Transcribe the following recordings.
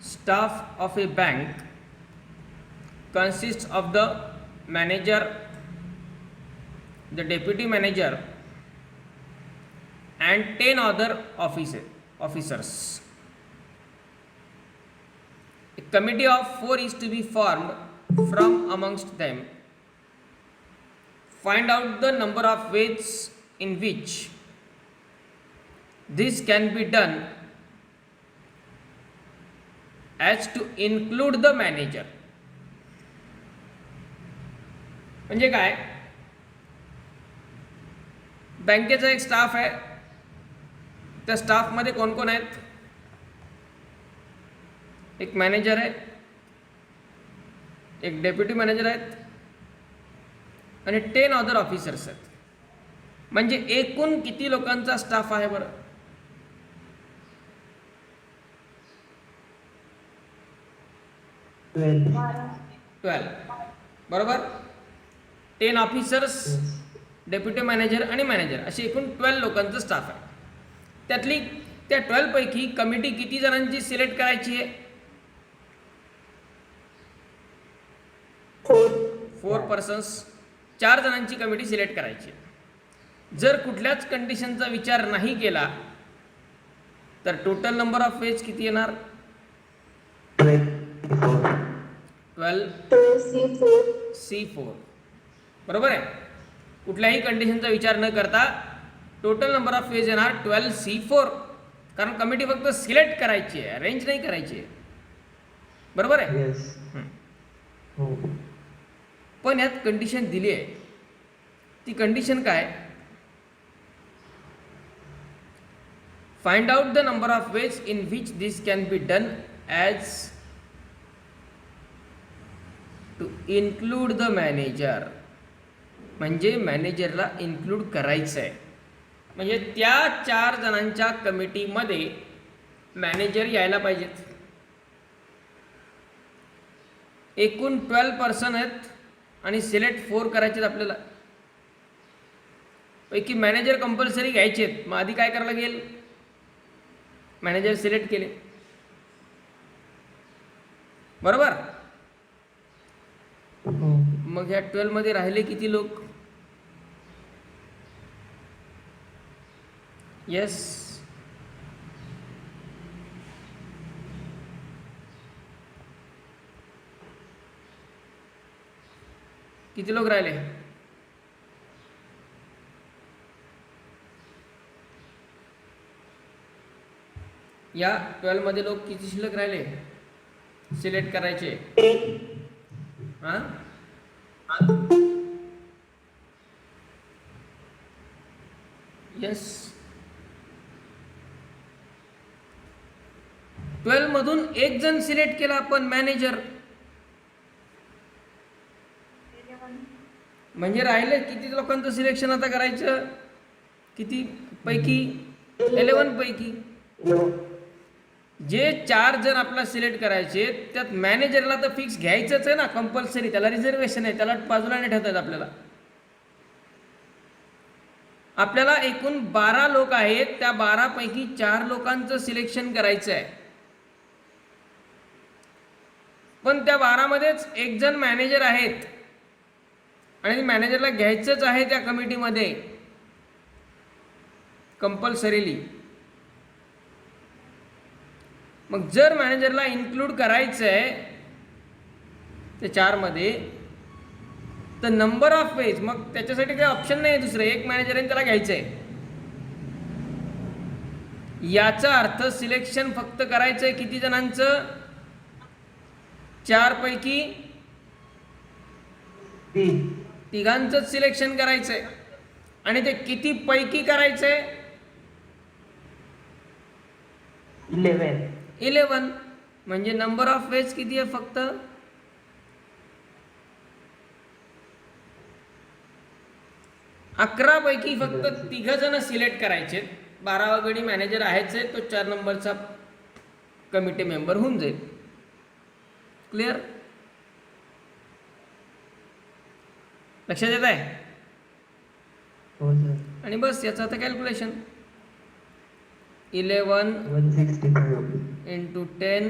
Staff of a bank consists of the manager, the deputy manager, and 10 other officers. A committee of 4 is to be formed from amongst them. Find out the number of ways in which this can be done as to include the manager. म्हणजे काय, बँकेचा एक staff आहे, त्या स्टाफमध्ये कोण कोण आहेत? एक मॅनेजर आहे, एक डेप्युटी मॅनेजर आहेत आणि 10 अदर ऑफिसर्स आहेत. म्हणजे एकूण किती लोकांचा स्टाफ आहे बरं? 12. बरोबर. 10 ऑफिसर्स, डेप्युटी मॅनेजर आणि मॅनेजर असे एकूण 12 लोकांचं स्टाफ आहे. त्यातली त्या 12 पैकी कमिटी किती जणांची सिलेक्ट करायची आहे? 4 पर्सन्स, 4 जणांची कमिटी सिलेक्ट करायची आहे. जर कुठल्याच कंडिशनचा विचार नाही केला तर टोटल नंबर ऑफ वेज किती येणार? 12 C4. बरोबर आहे. कुठल्याही कंडिशनचा विचार न करता टोटल नंबर ऑफ वेज येणार 12 C4. कारण कमिटी फक्त सिलेक्ट करायची आहे, अरेंज नाही करायची आहे. बरोबर आहे. पण यात कंडिशन दिली आहे. ती कंडिशन काय? Find out the number of ways in which this can be done as to include the manager. म्हणजे मॅनेजरला इन्क्लूड करायचं आहे. म्हणजे त्या 4 जणांच्या कमिटीमध्ये मॅनेजर यायला पाहिजेत. एकूण 12 पर्सन आहेत आणि सिलेक्ट 4 करायचे आहेत आपल्याला. पैकी मॅनेजर कंपल्सरी घ्यायचे आहेत. मग आधी काय करायला लागेल? मॅनेजर सिलेक्ट केले. बरोबर. मग ह्या 12 मध्ये राहिले किती लोक? येस, किती लोक राहिले? या 12 मध्ये लोक किती शिल्लक राहिले सिलेक्ट करायचे? हां, येस. 12 मधून एक जण सिलेक्ट केला आपण, मॅनेजर. म्हणजे राहिले किती लोकांचं सिलेक्शन आता करायचं? किती पैकी? 11 पैकी. जे 4 जण आपल्याला सिलेक्ट करायचे त्यात मॅनेजरला तर फिक्स घ्यायचंच आहे ना, कंपल्सरी. त्याला रिझर्वेशन आहे, त्याला बाजूला नाही ठेवता येत. आपल्याला एकूण 12 लोक आहेत, त्या 12 पैकी 4 लोकांचं सिलेक्शन करायचं आहे. पण त्या 12 मध्येच एक जण मॅनेजर आहेत आणि मॅनेजरला घ्यायचंच आहे त्या कमिटीमध्ये कंपल्सरीली. मग जर मॅनेजरला इन्क्लूड करायचं आहे त्या 4 मध्ये तर नंबर ऑफ वेज, मग त्याच्यासाठी काही ऑप्शन नाही दुसरं. एक मॅनेजर आहे त्याला घ्यायचं आहे. याचा अर्थ सिलेक्शन फक्त करायचं आहे किती जणांचं? 4 पैकी 3 सिलेक्शन करायचं आहे. आणि ते किती पैकी करायचं आहे? 11. म्हणजे नंबर ऑफ वेज किती आहे? फक्त 11 पैकी फक्त 3 जण सिलेक्ट करायचे. 12वा गडी मॅनेजर आहेच आहे, तो 4 नंबरचा कमिटी मेंबर होऊन जाईल. क्लिअर? लक्षात येत आहे? आणि बस याचं आता calculation 11 into 10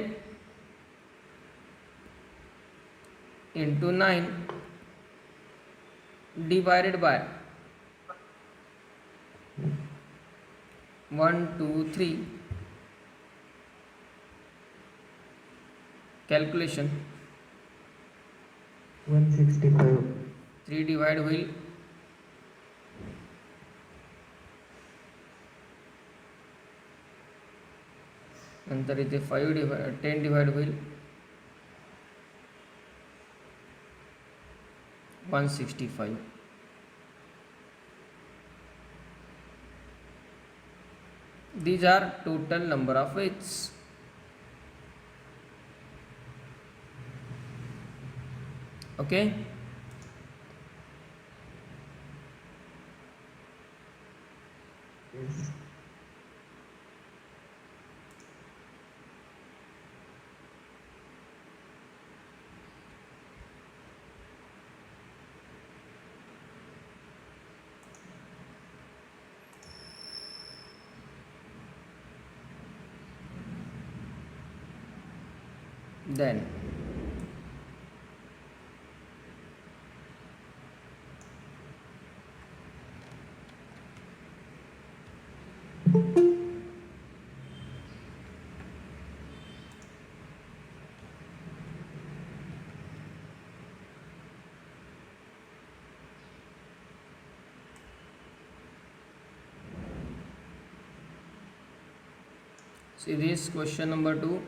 into 9 divided by 1 2 3 calculation 165. 3 divide होईल नंतर इथे 10 डिवाइड होईल 165. These are total number of weights. Okay. Yes. Then see this question number 2.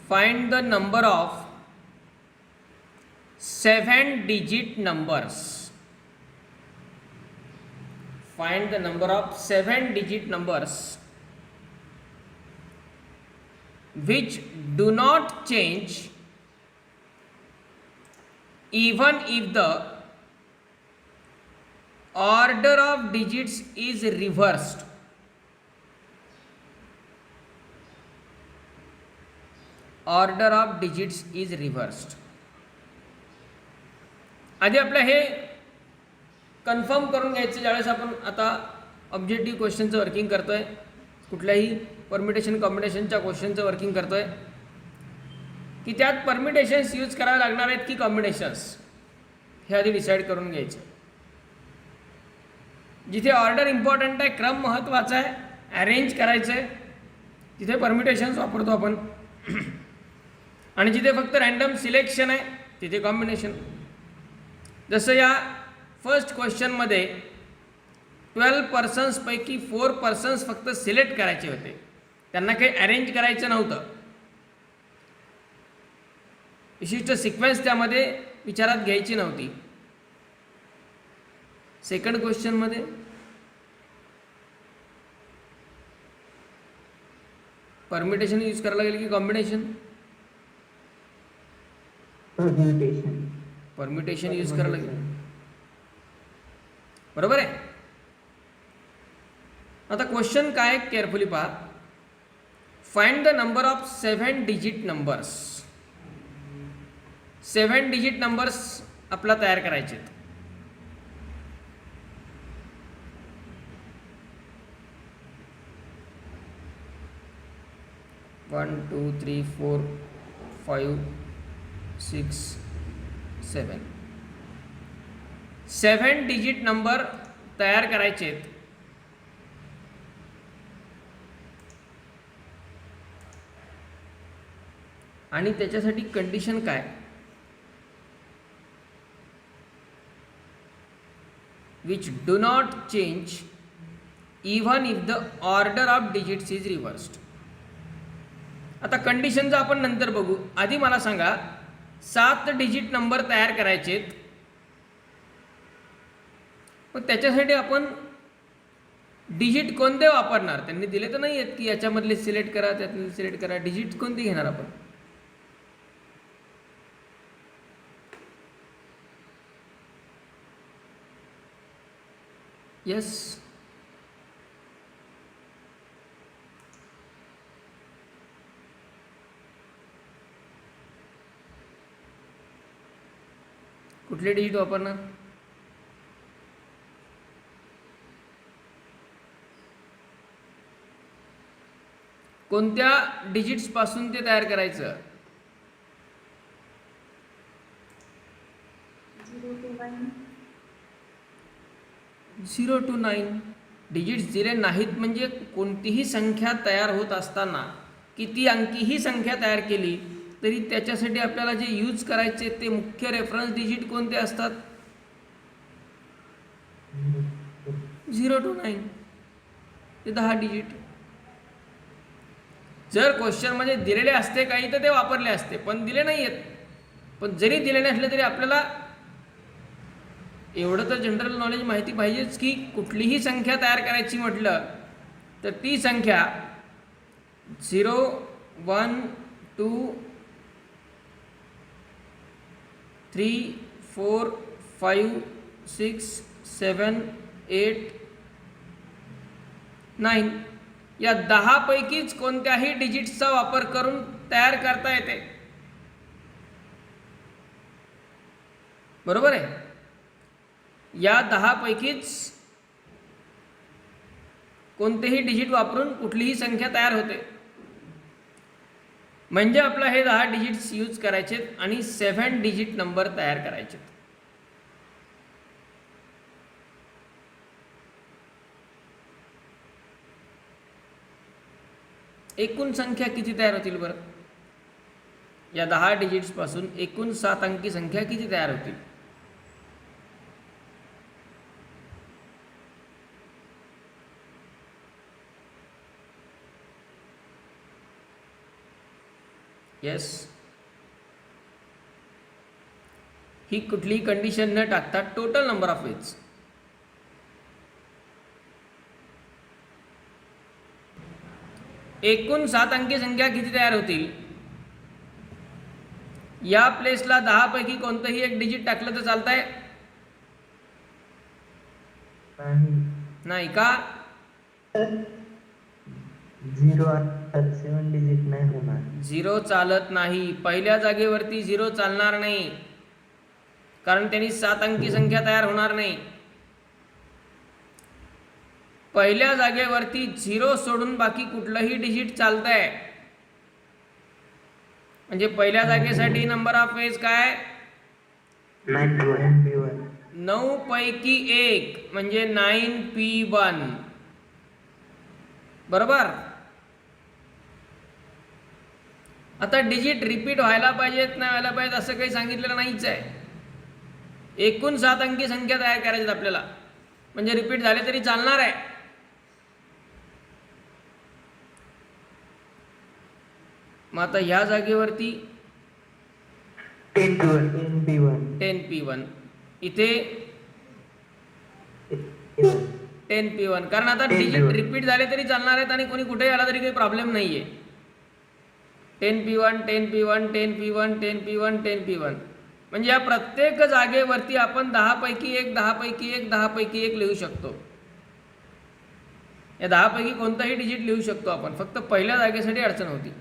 Find the number of 7-digit numbers. Find the number of 7-digit numbers which do not change even if the order of digits is reversed. Order of digits is reversed. आधी आपलं हे confirm करून घ्यायचं ज्यावेळेस आपण आता objective क्वेश्चनचं working करतोय, कुठल्याही परमिटेशन कॉम्बिनेशनच्या क्वेश्चनचं वर्किंग करतोय, की त्यात परमिटेशन्स यूज करावे लागणार आहेत की कॉम्बिनेशन्स, हे आधी डिसाईड करून घ्यायचं. जिथे ऑर्डर इम्पॉर्टंट आहे, क्रम महत्त्वाचा आहे, अरेंज करायचं आहे, तिथे परमिटेशन्स वापरतो आपण. आणि जिथे फक्त रँडम सिलेक्शन आहे तिथे कॉम्बिनेशन. जसं या फर्स्ट क्वेश्चनमध्ये 12 पर्सन्सपैकी 4 पर्सन्स फक्त सिलेक्ट करायचे होते, त्यांना काही अरेंज करायचं नव्हतं. विशिष्ट सिक्वेन्स त्यामध्ये विचारात घ्यायची नव्हती. सेकंड क्वेश्चनमध्ये परमिटेशन यूज करायला लागेल की कॉम्बिनेशन? परमिटेशन यूज करायला लागेल, बरोबर आहे. आता क्वेश्चन काय केअरफुली पहा. Find the number of 7 digit numbers. 7 digit numbers आपला तयार करायचे. 1 2 3 4 5 6 7 7 डिजिट नंबर तयार करायचे. आणि त्याच्यासाठी कंडिशन काय? Which do not change even if the order of digits is रिव्हर्स्ड. आता कंडिशनचं आपण नंतर बघू. आधी मला सांगा 7 डिजिट नंबर तयार करायचेत, पण त्याच्यासाठी आपण डिजिट कोणते वापरणार? त्यांनी दिले तर नाही आहेत की याच्यामधले सिलेक्ट करा, त्यातले सिलेक्ट करा. डिजिट कोणती घेणार आपण? यस, कुठले डिजिट वापरणार? कोणत्या डिजिट्स पासून ते तयार करायचं? 0 to 9 डिजिट्स दिले नाहीत म्हणजे कोणतीही संख्या तयार होत असताना किती अंकीही संख्या तयार केली तरी त्याच्यासाठी आपल्याला जे यूज करायचे ते मुख्य रेफरन्स डिजिट कोणते असतात? 0 to 9 ते 10 डिजिट. जर क्वेश्चनमध्ये दिलेले असते काही तर ते वापरले असते, पण दिले नाही आहेत. पण जरी दिले नसले तरी आपल्याला एवढं तर जनरल नॉलेज माहिती पाहिजेच की कुठलीही संख्या तयार करायची म्हटलं तर ती संख्या 0 1 2 3 4 5 6 7 8 9 या 10 पैकीच कोणत्याही डिजिट्सचा वापर करून तयार करता येते. बरोबर आहे. या 10 पैकीच कोणतेही डिजिट वापरून कुठलीही संख्या तयार होते. म्हणजे आपलं हे 10 डिजिट्स यूज करायचे आणि 7 डिजिट नंबर तयार करायचे. एकूण संख्या किती तयार होतील बरं? या 10 डिजिट्स पासून एकूण 7 अंकी संख्या किती तयार होतील? येस. ही कुठलीही कंडिशन न टाकता टोटल नंबर ऑफ वेज. एकूण 7 अंकी संख्या किती तयार होतील? या प्लेसला 10 पैकी कोणतंही एक डिजिट टाकलं तर चालतंय? नाही का? 7 डिजिट नाही होणार. 0 चालत नाही. पहिल्या जागेवरती 0 चालणार नाही कारण त्यांनी 7 अंकी संख्या तयार होणार नाही. पहिल्या जागेवरती 0 सोडून बाकी कुठलंही डिजिट चालतंय. म्हणजे पहिल्या जागेसाठी नंबर ऑफ वेज काय? 9 पैकी 1 म्हणजे 9p1. बरोबर. आता डिजिट रिपीट व्हायला पाहिजेत नाही व्हायला पाहिजेत असं काही सांगितलेलं नाहीच आहे. एकूण 7 अंकी संख्या तयार करायची आपल्याला म्हणजे रिपीट झाले तरी चालणार आहे. मग आता ह्या जागेवरती 10p1 इथे 10p1 कारण आता डिजिट रिपीट झाले तरी चालणार आहेत आणि कोणी कुठेही आला तरी काही प्रॉब्लेम नाहीये. 10p1 10p1 10p1 10p1 10p1 म्हणजे या प्रत्येक जागेवरती आपण 10 पैकी 1 10 पैकी 1 10 पैकी 1 लिहू शकतो. या 10 पैकी कोणताही डिजिट लिहू शकतो आपण. फक्त पहिल्या जागेसाठी अडचण होती.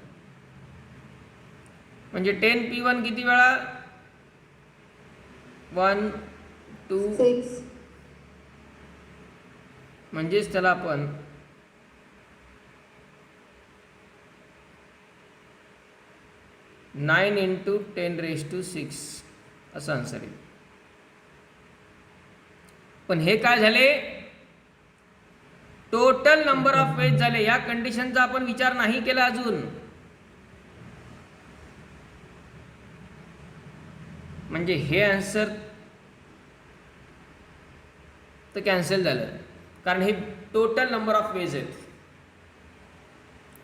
म्हणजे 10p1 किती वेळा? 1 2 6 म्हणजेच त्याला आपण 9 × 10⁶ असं आन्सर येईल. पण हे काय झाले? टोटल नंबर ऑफ वेज झाले. या कंडिशनचा आपण विचार नाही केला अजून. म्हणजे हे आन्सर तर कॅन्सल झालं कारण हे टोटल नंबर ऑफ वेज आहेत.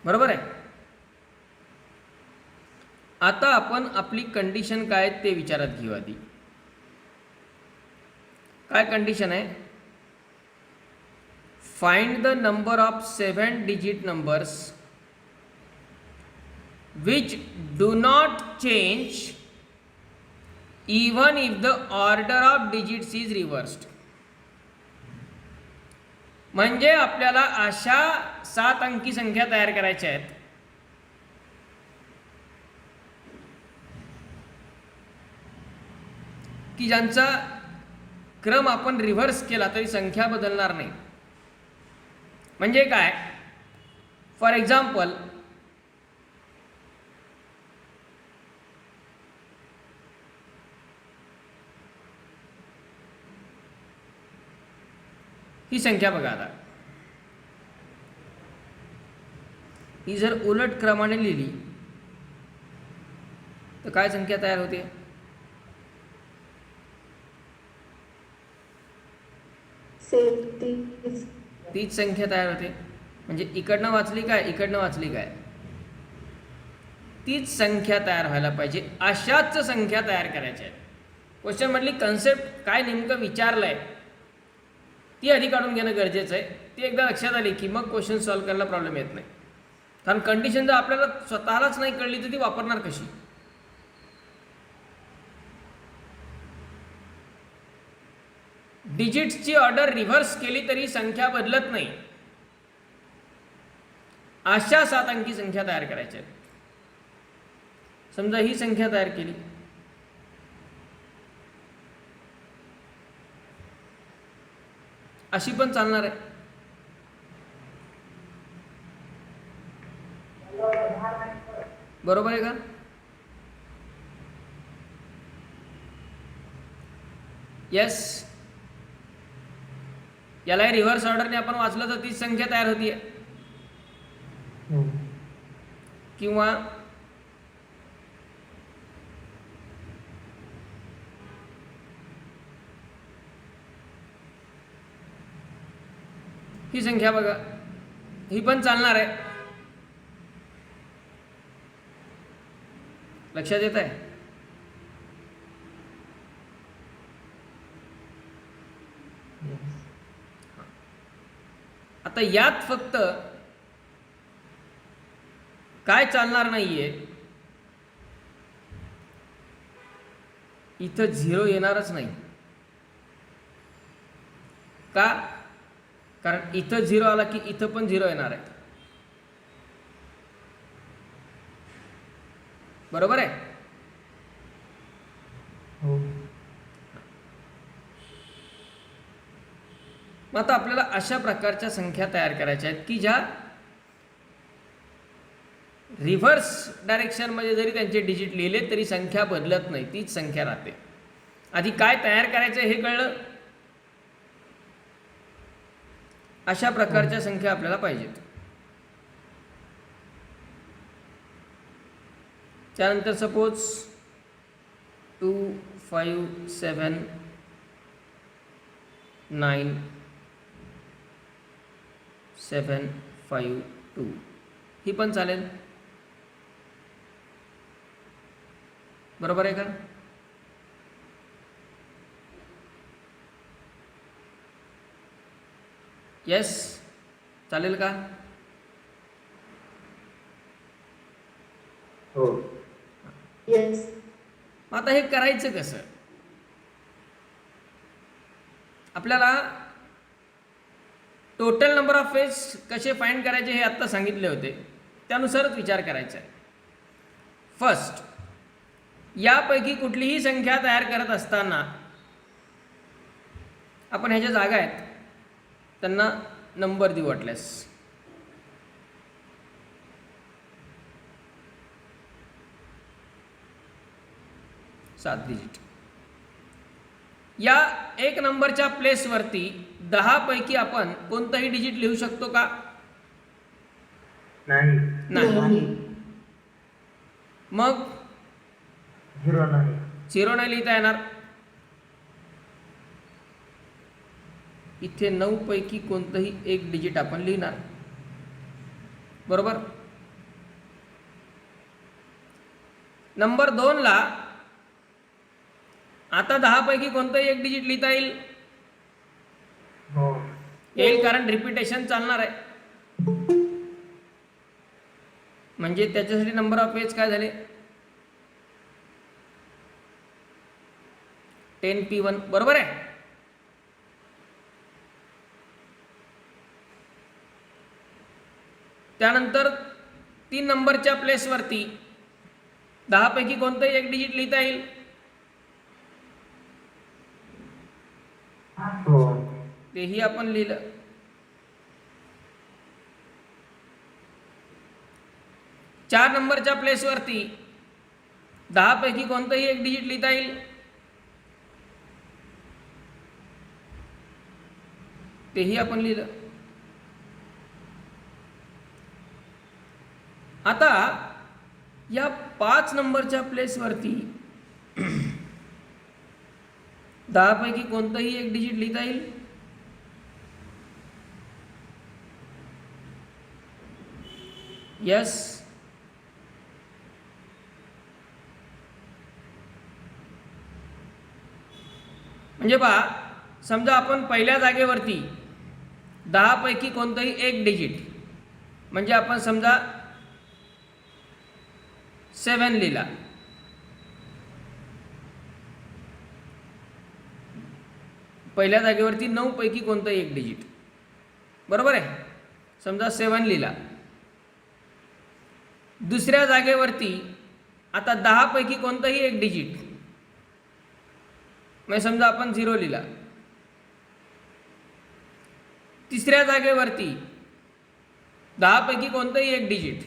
बरोबर आहे. आता आपण आपली कंडिशन काय ते विचारात घेऊ आधी. काय कंडिशन आहे? Find the number of 7 digit numbers which do not change even if the order of digits is reversed. म्हणजे आपल्याला अशा 7 अंकी संख्या तयार करायच्या आहेत की ज्यांचा क्रम आपण रिव्हर्स केला तरी संख्या बदलणार नाही. म्हणजे काय? फॉर एक्झाम्पल ही संख्या बघा आता, ही जर उलट क्रमाने लिहिली तर काय संख्या तयार होते? तीच संख्या तयार होते. म्हणजे इकडनं वाचली काय, इकडनं वाचली काय, तीच संख्या तयार व्हायला पाहिजे. अशाच संख्या तयार करायच्या आहेत. क्वेश्चन मधली कन्सेप्ट काय नेमकं विचारलंय ती आधी काढून घेणं गरजेचं आहे. ती एकदा लक्षात आली की मग क्वेश्चन सॉल्व्ह करायला प्रॉब्लेम येत नाही. कारण कंडिशन जर आपल्याला स्वतःलाच नाही कळली तर ती वापरणार कशी? डिजिट्सची ऑर्डर रिव्हर्स केली तरी संख्या बदलत नाही. अशा 7 अंकी संख्या तयार करायच्या आहेत. समजा ही संख्या तयार केली, अशी पण चालणार आहे. बरोबर आहे का? येस. याला रिव्हर्स ऑर्डरने आपण वाचलं तर तीच संख्या तयार होतीये. किंवा ही संख्या बघा, ही पण चालणार आहे. लक्षात येत आहे? आता यात फक्त काय चालणार नाहीये, इथं 0 येणारच नाही. का? कारण इथं 0 आला की इथं पण 0 येणार आहे. बरोबर आहे? मग आता आपल्याला अशा प्रकारच्या संख्या तयार करायच्या आहेत की ज्या रिव्हर्स डायरेक्शनमध्ये जरी त्यांचे डिजिट लिहिले तरी संख्या बदलत नाही, तीच संख्या राहते. आधी काय तयार करायचं हे कळलं. अशा प्रकारच्या संख्या आपल्याला पाहिजेत. त्यानंतर सपोज 2 5 7 9 7 5 2 ही पण चालेल. बरोबर आहे का? येस, चालेल का? हो. येस. आता हे करायचं कसं? आपल्याला टोटल नंबर ऑफ फेज कसे फाइंड करायचे हे आत्ता सांगितले होते, त्यानुसारच विचार करायचा आहे. फर्स्ट, यापैकी कुठलीही संख्या तयार करत असताना आपण ह्याच्या जागा आहेत त्यांना नंबर देऊ वाटल्यास. सात डिजिट. या एक नंबरच्या प्लेसवरती 10 पैकी आपण कोणतंही डिजिट लिहू शकतो का? नाही. नाही. मग 0 नाही. 0 नाही लिहिता येणार. इथे 9 पैकी कोणतंही एक डिजिट आपण लिहिणार. बरोबर. नंबर 2 ला आता 10 पैकी कोणतंही एक डिजिट लिहिता येईल. हो. येईल, कारण रिपिटेशन चालणार आहे. म्हणजे त्याच्यासाठी नंबर ऑफ पेज काय झाले? 10p1. बरोबर आहे. त्यानंतर 3 नंबरच्या प्लेसवरती 10 पैकी कोणतंही एक डिजिट लिहिता येईल. हो. तेही आपण लिहिलं. 4 नंबरच्या प्लेसवरती 10 पैकी कोणतंही एक डिजिट लिहिता येईल. तेही आपण लिहिलं. आता या 5 नंबरच्या प्लेसवरती 10 पैकी कोणतंही एक डिजिट लिहिता येईल. यस, म्हणजे पहा, समजा आपण पहिल्या जागेवरती 10 पैकी कोणतंही एक डिजिट, म्हणजे आपण समजा 7 लिहिला. पहिल्या जागेवरती 9 पैकी कोणतंही एक डिजिट, बरोबर आहे. समजा 7 लिहिला. दुसऱ्या जागेवरती आता 10 पैकी कोणतंही एक डिजिट, म्हणजे समजा आपण 0 लिहिला. तिसऱ्या जागेवरती 10 पैकी कोणतंही एक डिजिट,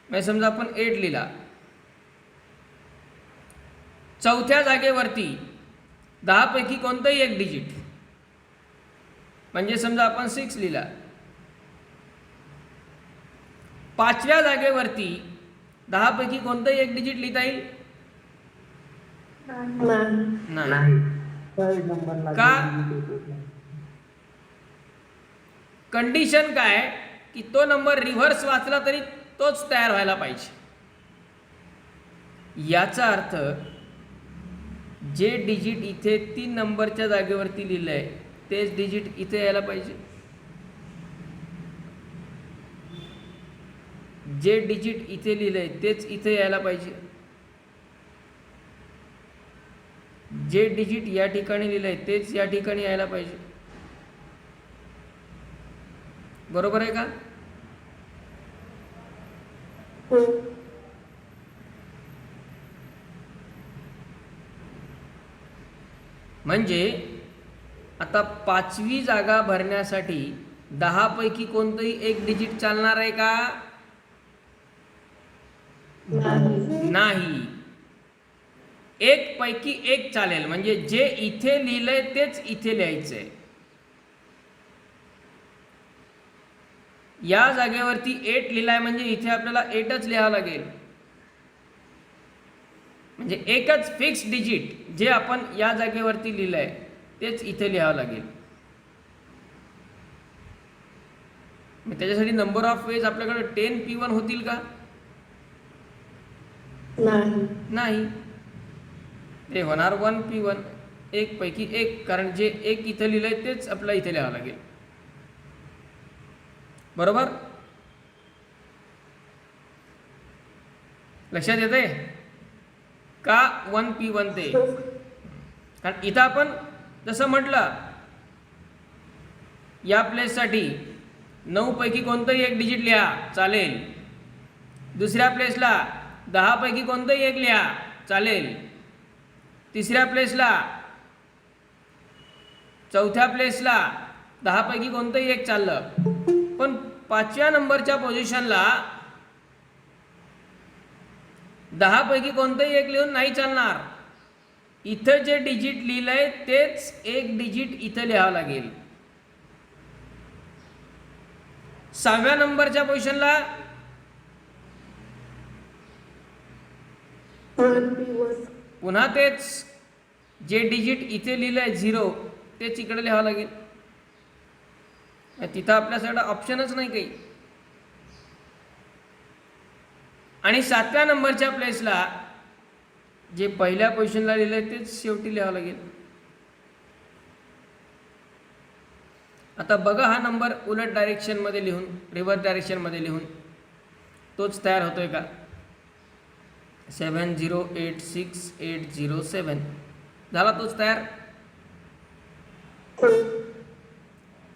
म्हणजे समजा आपण 8 लिहिला. चौथ्या जागेवरती 10 पैकी कोणतंही एक डिजिट, म्हणजे समजा आपण 6 लिहिला. पाचव्या जागेवरती 10 पैकी कोणतंही एक डिजिट लिहिता येईल? नाही. नाही. थर्ड नंबरला का? जे digit येते. कंडिशन काय की तो नंबर रिव्हर्स वाचला तरी तोच तयार व्हायला पाहिजे. याचा अर्थ जे डिजिट इथे 3 नंबरच्या जागेवरती लिहिलं आहे तेच डिजिट इथे यायला पाहिजे. जे डिजिट इथे लिहिलं आहे तेच इथे यायला पाहिजे. जे डिजिट या ठिकाणी लिहिलं आहे तेच या ठिकाणी यायला पाहिजे. बरोबर आहे का? हो. म्हणजे आता 5वी जागा भरण्यासाठी 10 पैकी कोणतंही एक डिजिट चालणार आहे का? नाही. एक पैकी एक चालेल, म्हणजे जे इथे लिहिलंय तेच इथे लिहायचंय. या जागेवरती 8 लिहिलाय म्हणजे इथे आपल्याला 8च लिहावं लागेल. म्हणजे एकच फिक्स डिजिट जे आपण या जागेवरती लिहिलंय तेच इथे लिहावं लागेल. मग त्याच्यासाठी नंबर ऑफ वेज आपल्याकडे 10 P1 होतील का? नाही. ते होणार 1 P1, एक पैकी एक, कारण जे एक इथं लिहिलंय तेच आपल्याला इथे लिहावं लागेल. बरोबर? लक्षात येते का 1 P1 ते? कारण इथं आपण जसं म्हटलं या प्लेससाठी 9 पैकी कोणतंही एक डिजिट लिहा चालेल. दुसऱ्या प्लेसला 10 पैकी कोणतंही एक लिहा चालेल. तिसऱ्या प्लेसला, चौथ्या प्लेसला 10 पैकी कोणतंही एक चाललं. पण 5व्या नंबरच्या पोझिशनला 10 पैकी कोणतंही एक लिहून नाही चालणार. इथं जे डिजिट लिहिलंय तेच एक डिजिट इथं लिहावं लागेल. 6व्या नंबरच्या पोझिशनला 1 P1. पुन्हा तेच जे डिजिट इथे लिहिलंय 0 तेच इकडे लिहावं लागेल. तिथं आपल्यासाठी ऑप्शनच नाही काही. आणि 7व्या नंबरच्या प्लेसला जे पहिल्या पोझिशनला लिहिलंय तेच शेवटी लिहावं लागेल. आता बघा हा नंबर उलट डायरेक्शनमध्ये लिहून, रिव्हर्स डायरेक्शनमध्ये लिहून तोच तयार होतोय का? 7086807 झाला तोच तयार.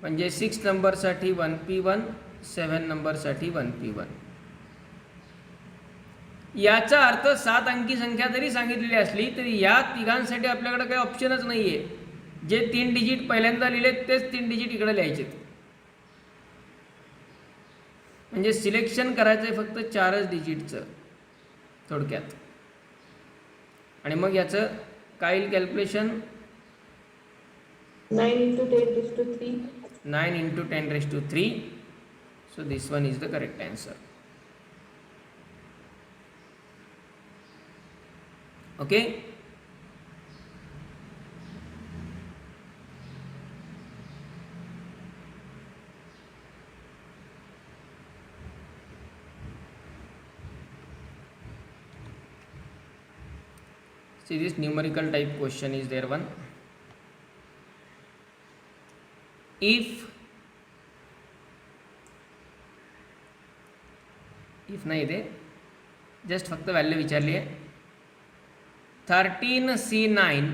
म्हणजे 6 नंबरसाठी 1 P1, 7 नंबरसाठी 1 P1. याचा अर्थ 7 अंकी संख्या जरी सांगितलेली असली तरी या तिघांसाठी आपल्याकडे काही ऑप्शनच नाही आहे. जे 3 डिजिट पहिल्यांदा लिहिले तेच 3 डिजिट इकडे लिहायचे. म्हणजे सिलेक्शन करायचं आहे फक्त 4च डिजिटचं थोडक्यात. आणि मग याचं काय calculation? 9 into 10 raised to 3. 9 into 10 raised to 3. So this one is the correct answer. Okay. See, this numerical type question is there one. If नाही दे, जस्ट फक्त व्हॅल्यू विचारली आहे. 13C9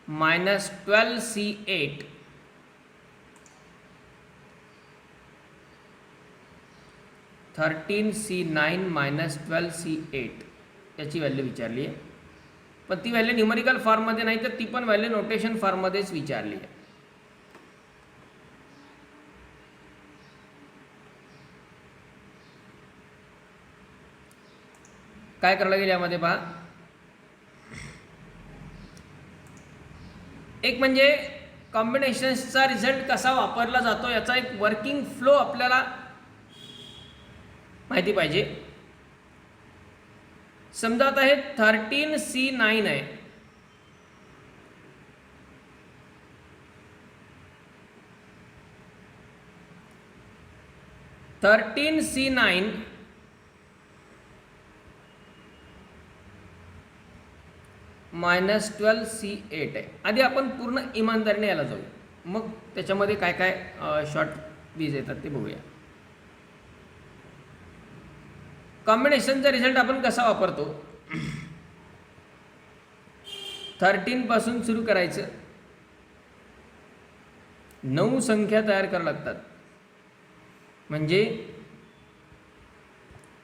minus 12C8 13C9 minus 12C8 याची value विचारली आहे. पण ती value numerical फॉर्ममध्ये नाही तर ती पण व्हॅल्यू नोटेशन फॉर्ममध्येच विचारली आहे. काय करायला गेलं यामध्ये पहा. एक म्हणजे कॉम्बिनेशन्सचा रिझल्ट कसा वापरला जातो याचा एक वर्किंग फ्लो आपल्याला माहिती पाहिजे. समजा आता हे 13C9 आहे. (13C9) मायनस 12C8 आहे. आधी आपण पूर्ण इमानदारीने याला जाऊ, मग त्याच्यामध्ये काय काय शॉर्ट वीज येतात ते बघूया. कॉम्बिनेशनचा रिझल्ट आपण कसा वापरतो. 13 पासून सुरू करायचं. 9 संख्या तयार कराव्या लागतात. म्हणजे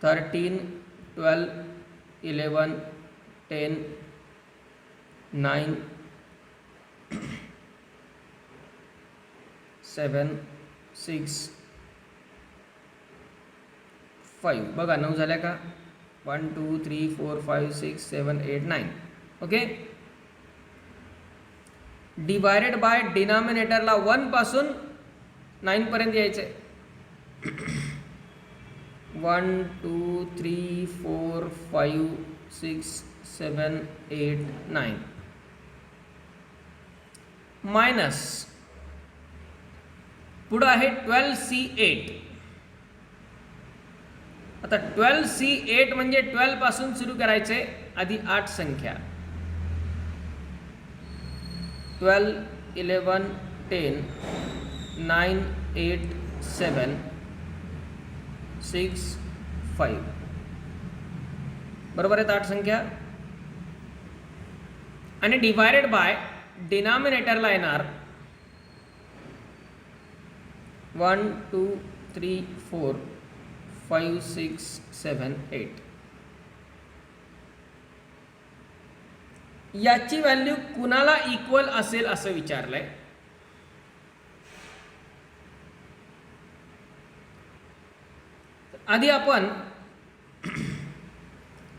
13, 12, 11, 10, 9, 7, 6, 5. बघा 9 झाल्या का. 1 2 3 4 5 6 7 8 9. ओके. डिवायडेड बाय डिनॉमिनेटरला 1 पासून 9 पर्यंत यायचं आहे. 1 2 3 4 5 6 7 8 9 मायनस पुढं आहे 12C8. आता 12C8 म्हणजे 12 पासून सुरू करायचे. आधी 8 संख्या 12 11 10 9 8 7 6 5. बरोबर आहेत 8 संख्या. आणि डिवायडेड बाय डिनॉमिनेटरला येणार 1 2 3 4 5 6 7 8. याची व्हॅल्यू कुणाला इक्वल असेल असं विचारलंय. आधी आपण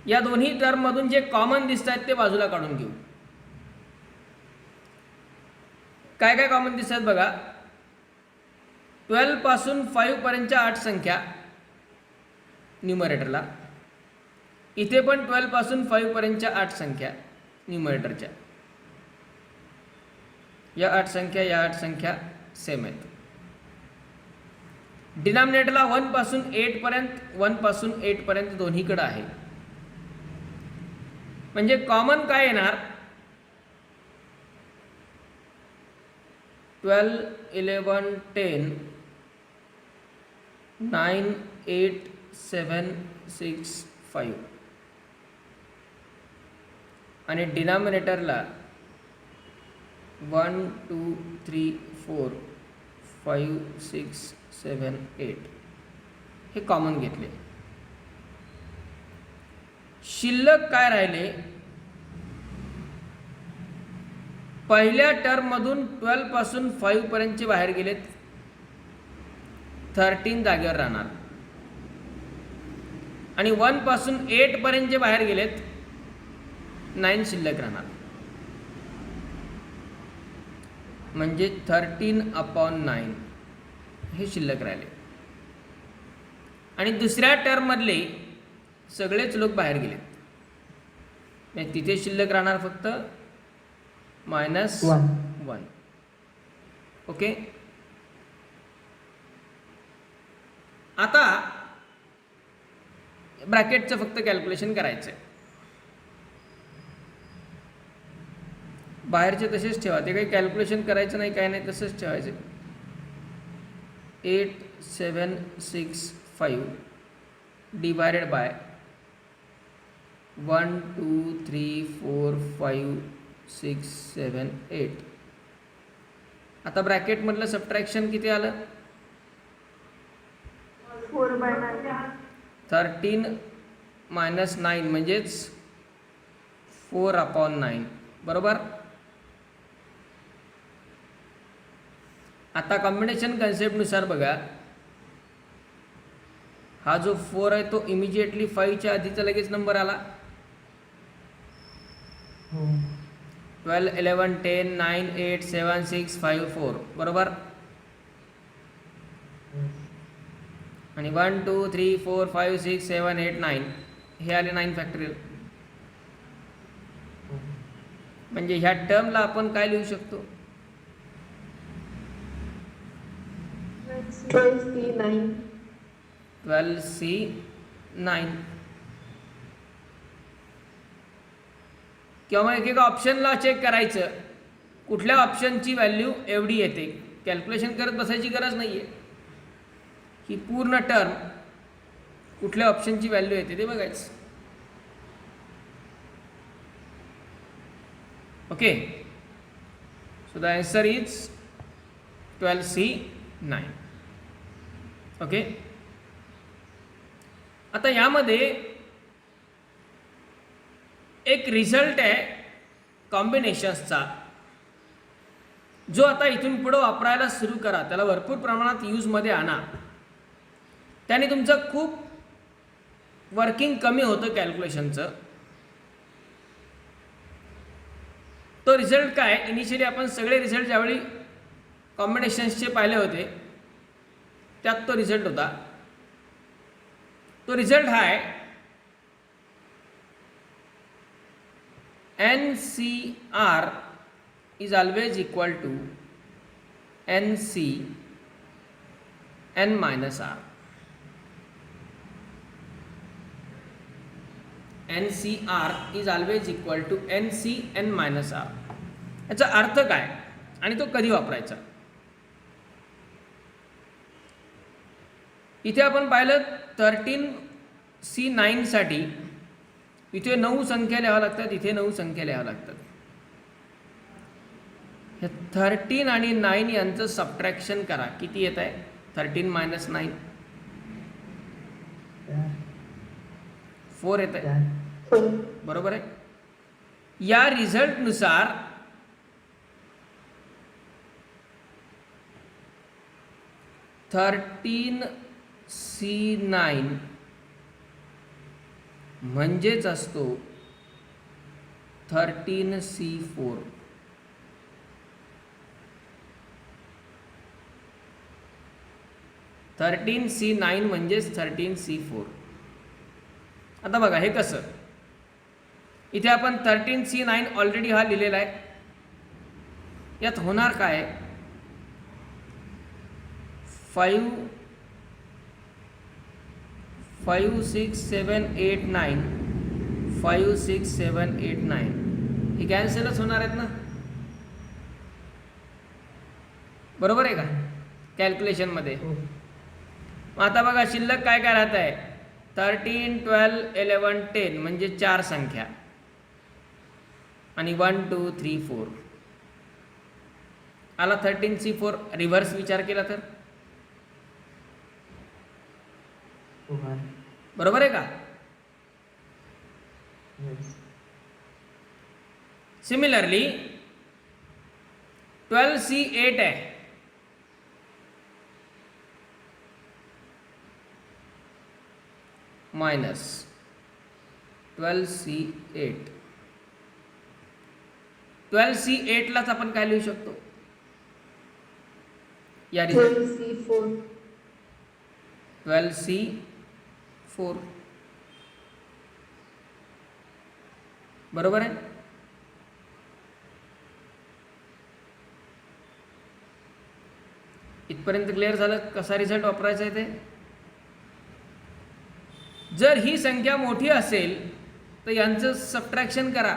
या दोन्ही टर्म मधून जे कॉमन दिसत आहेत ते बाजूला काढून घेऊ. काय काय कॉमन दिसत आहेत बघा. 12 पासून 5 पर्यंतच्या 8 संख्या न्यूमरेटरला. इथे पण 12 पासून 5 पर्यंतच्या 8 संख्या न्यूमरेटरच्या. या 8 संख्या या 8 संख्या सेम आहेत. डिनॉमिनेटरला 1 पासून 8 पर्यंत 1 पासून 8 पर्यंत दोन्हीकडे आहे. म्हणजे कॉमन काय येणार. 12 11 10 9 8 7 6 5 आणि डिनॉमिनेटरला 1 2 3 4 5 6 7 8 हे कॉमन घेतले. शिल्लक काय राहिले. पहिल्या टर्म मधून 12 पासून 5 पर्यंतचे बाहेर गेलेत. 13 जागेवर राहणार. आणि 1 पासून 8 पर्यंतचे बाहेर गेलेत. 9 शिल्लक राहणार. म्हणजे 13/9 हे शिल्लक राहिले. आणि दुसऱ्या टर्ममधले सगळेच लोक बाहेर गेले, म्हणजे तिथे शिल्लक राहणार फक्त -1. ओके. आता ब्रॅकेटचं फक्त कॅल्क्युलेशन करायचं आहे. बाहेरचे तसेच ठेवा, ते काही कॅल्क्युलेशन करायचं नाही, काय नाही, तसंच ठेवायचं. 8765 डिवायडेड बाय 1 2 3 4 5 6 7 8. आता ब्रॅकेटमधलं सबट्रॅक्शन किती आलं? 13 - 9 म्हणजेच 4/9. बरोबर. आता कॉम्बिनेशन कन्सेप्टनुसार बघा, हा जो 4 आहे तो इमिजिएटली 5च्या आधीचा लगेच नंबर आला. 12 11 10 9 8 7 6 5 4. बरोबर. आणि 1 2 3 4 5 6 7 8 9 हे आले 9 फॅक्टोरियल. म्हणजे ह्या टर्मला आपण काय लिहू शकतो? 12C9. 12C9. किंवा मग एकेका ऑप्शनला चेक करायचं, कुठल्या ऑप्शनची व्हॅल्यू एवढी येते. कॅल्क्युलेशन करत बसायची गरज नाही आहे, ही पूर्ण टर्म कुठल्या ऑप्शनची व्हॅल्यू येते ते बघायचं. Okay. So the answer is 12C9. Okay. आता यामध्ये एक रिझल्ट आहे कॉम्बिनेशन्सचा, जो आता इथून पुढे वापरायला सुरू करा, त्याला भरपूर प्रमाणात यूजमध्ये आणा. त्याने तुमचं खूप वर्किंग कमी होतं कॅल्क्युलेशनचं. तो रिझल्ट काय? इनिशियली आपण सगळे रिझल्ट ज्यावेळी कॉम्बिनेशन्सचे पाहिले होते त्यात तो रिझल्ट होता. तो रिझल्ट हा आहे NCR is always equal to NC n minus R. NCR is always equal to NC n minus R. याचा अर्थ काय आणि तो कधी वापरायचा? इथे आपण पाहिलं 13C9 साठी इथे 9 संख्या लिहाव्या लागतात, इथे 9 संख्या लिहाव्या लागतात. हे 13 आणि 9 यांचं सबट्रॅक्शन करा. किती येत आहे? 13 - 9 4 येत आहे. बरोबर आहे. या रिझल्टनुसार C9 म्हणजेच असतो 13C4. C9 म्हणजेच 13C4. आता बघा हे कसं. इथे आपण 13C9 ऑलरेडी हा लिहिलेला आहे. यात होणार काय? 5 6 7 8 9 5 6 7 8 9 हे कॅन्सलच होणार आहेत ना. बरोबर आहे का कॅल्क्युलेशनमध्ये? मग आता बघा शिल्लक काय काय राहत आहे? 13 12 11 10 म्हणजे 4 संख्या आणि 1 2 3 4 आला 13C4. रिव्हर्स विचार केला तर बरोबर आहे का? सिमिलरली 12C8 आहे. Minus 12C8. 12C8 लाच आपण काय लिहू शकतो? या रिझल्ट 12C4. 12C4 बरोबर आहे. इथपर्यंत क्लिअर झालं कसा रिझल्ट वापरायचा आहे ते. जर ही संख्या मोठी असेल तर यांचं सबट्रॅक्शन करा.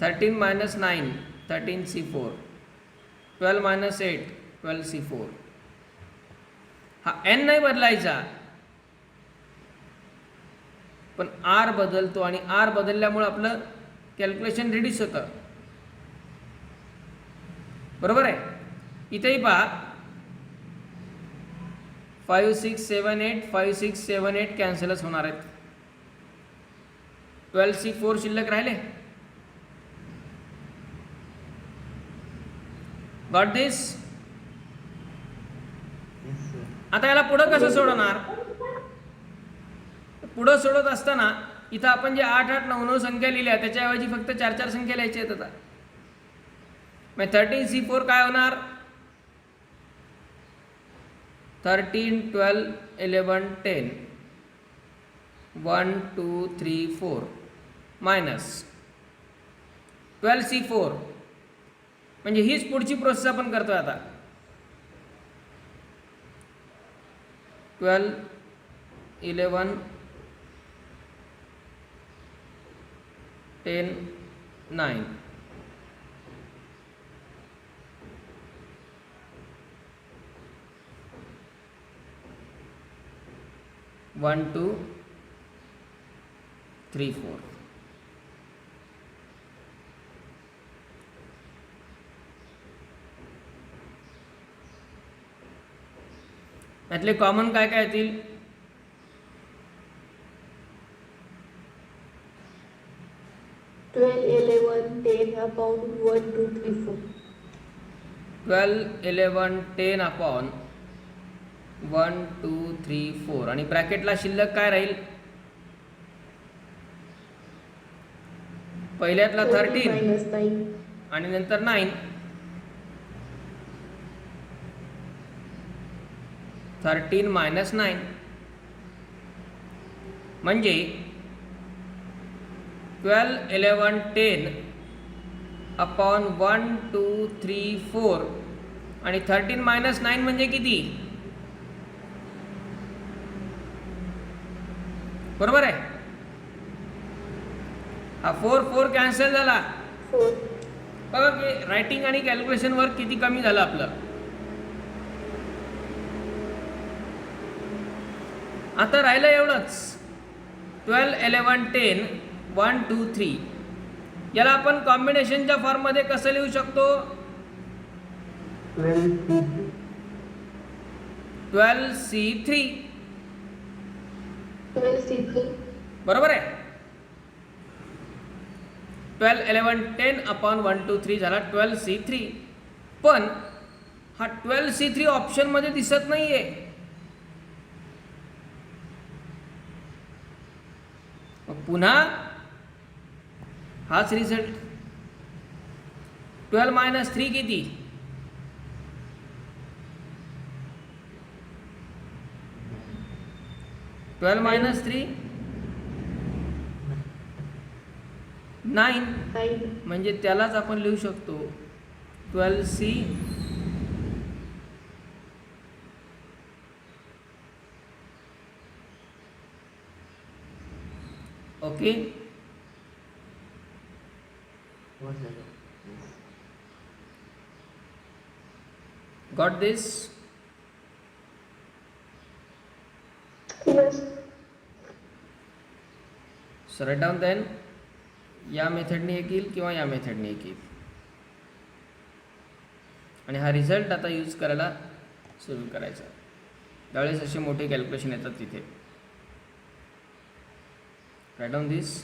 13 - 9 13C4, 12 - 8 12C4. हा n नाही बदलायचा, पण r बदलतो आणि r बदलल्यामुळे आपलं कॅल्क्युलेशन रिड्यूस होतं. बरोबर आहे. इथेही पहा 5 6 7 8 5 6 7 8 कॅन्सलच होणार आहेत. 12C4 शिल्लक राहिले. गॉट दिस. आता याला पुढं कसं सोडवणार. पुढं सोडत असताना इथं आपण जे 8 8 9 9 संख्या लिहिल्या त्याच्याऐवजी फक्त 4 4 संख्या लिहायच्या आहेत. आता मग 13C4 काय होणार. 13 12 11 10 1 2 3 4 मायनस 12C4 म्हणजे हीच पुढची प्रोसेस आपण करतोय आता. 12 11 10 9 1 2 3 4. यातले कॉमन काय काय येतील. 12 11 10 upon 1 2 3 4. 12 11 10 अपॉन 1 2 3 4 आणि ब्रॅकेटला शिल्लक काय राहील. पहिल्यातला 13 minus 9. आणि नंतर 9. 13 - 9 म्हणजे 12 11 10 अपॉन 1 2 3 4 आणि 13 - 9 म्हणजे किती. बरोबर आहे. हा 4 4 कॅन्सल झाला. 4. बघा की रायटिंग आणि कॅल्क्युलेशन वर्क किती कमी झालं आपलं. आता राहिलं एवढंच. 12 11 10 1 2 3 याला आपण कॉम्बिनेशनच्या फॉर्ममध्ये कसं लिहू शकतो. 12C3. 12C3 12C3. बरोबर आहे. 12 11 10 अपॉन 1 2 3 झाला 12C3. पण हा 12C3 ऑप्शनमध्ये दिसत नाहीये. पुन्हा हाच रिझल्ट. 12 - 3 किती. 12 - 3 9 9. म्हणजे त्यालाच आपण लिहू शकतो 12C okay. Got this. Yes. So write down then. या मेथडने एक येईल किंवा या मेथडने एक येईल आणि हा रिझल्ट आता यूज करायला सुरू करायचा. त्यावेळेस असे मोठे कॅल्क्युलेशन येतात तिथे. राईट डाऊन दिस.